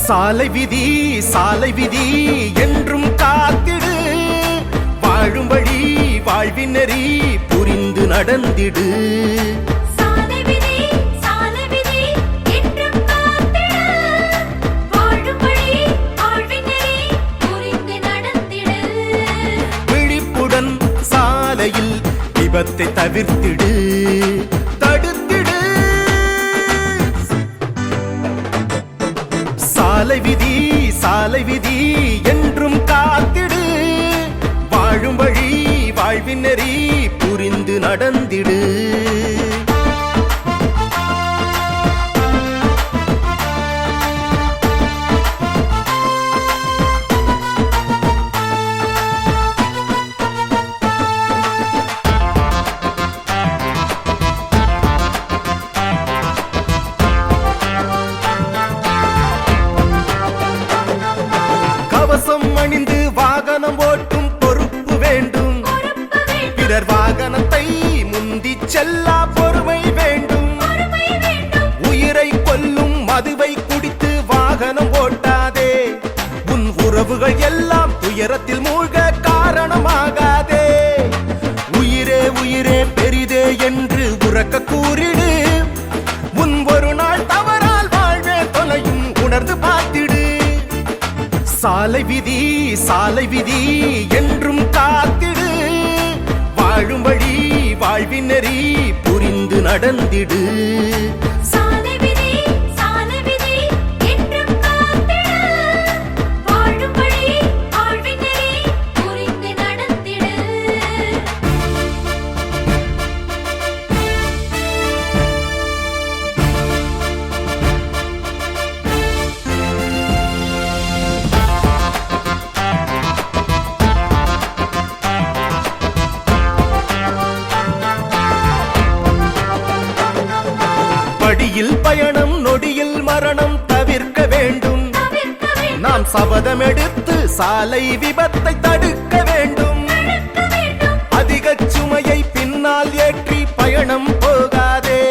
சாலை விதி என்றும் காத்திடு, வாழும் வழி வாழ்வின் நெறி புரிந்து நடந்திடு. விழிப்புடன் சாலையில் விபத்தை தவிர்த்திடு, தடுத்திடு. சாலை விதி என்றும் காத்திடு, வாழும் வழி வாழ்வின் நெறி புரிந்து நடந்திடு. கவசம் அணிந்து வாகனம் ஓட்டும் பொறுப்பு வேண்டும், பிறர் வாகனத்தை முந்தி செல்லா பொறுமை வேண்டும். உயிரை கொல்லும் மதுவை குடித்து வாகனம் ஓட்டாதே, உன் உறவுகள் எல்லாம் துயரத்தில் மூழ்க காரணமாகாதே. உயிரே உயிரே பெரிதே என்று உறக்க கூறிடு, உன் ஒரு நாள் தவறால் வாழ்வே தொலையும் உணர்ந்து பார்த்திடு. சாலை விதி என்றும் காத்திடு, வாழும் வழி வாழ்வின் நெறி புரிந்து நடந்திடு. படியில் பயணம் நொடியில் மரணம் தவிர்க்க வேண்டும், நாம் சபதம் எடுத்து சாலை விபத்தை தடுக்க வேண்டும். அதிக சுமையை பின்னால் ஏற்றி பயணம் போகாதே,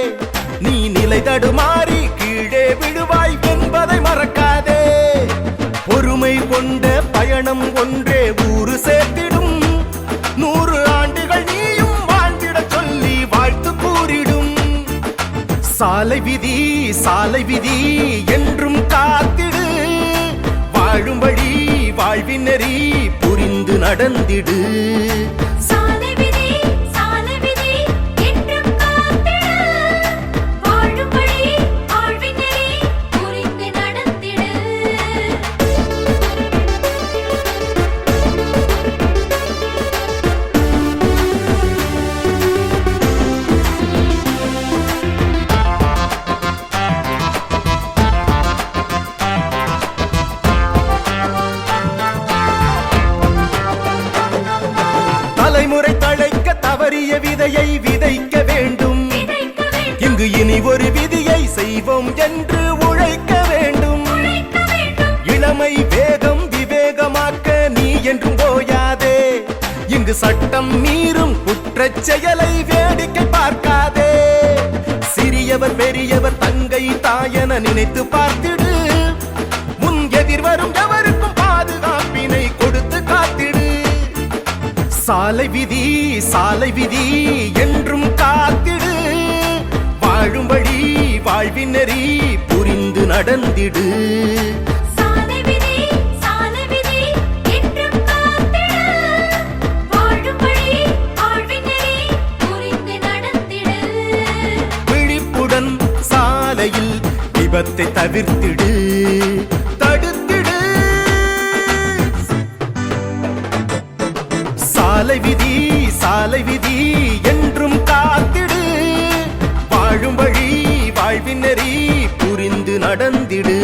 நீ நிலை தடுமாறி கீழே விழுவாய் என்பதை மறக்காதே. பொறுமை கொண்ட பயணம் ஒன்றே ஊரு சேர்த்திடும், 100 ஆண்டுகள் நீயும் வாழ்ந்திட சொல்லி வாழ்த்து கூறிடும். சாலை விதி என்றும் காத்திடு, வாழும் வழி வாழ்வின் நெறி புரிந்து நடந்திடு. தலைமுறை தழைக்க தவறிய விதையை விதைக்க வேண்டும், இங்கு இனி ஒரு விதியை செய்வோம் என்று உழைக்க வேண்டும். இளமை வேகம் விவேகமாக்க நீ என்றும் போயாதே, இங்கு சட்டம் மீறும் குற்றச் செயலை வேடிக்கை பார்க்காதே. சிறியவர் பெரியவர் தங்கை தாயென நினைத்து பார்த்திடு, முன் எதிர்வரும் எவருக்கும் பாதுகாப்பினை கொடுத்து காத்திடு. சாலை விதி என்றும் காத்திடு, வாழும் வழி வாழ்வின் நெறி புரிந்து நடந்திடு. விழிப்புடன் சாலையில் விபத்தை தவிர்த்திடு, தடுத்திடு. சாலை விதி என்றும் காத்திடு, வாழும் வழி வாழ்வின் நெறி புரிந்து நடந்திடு.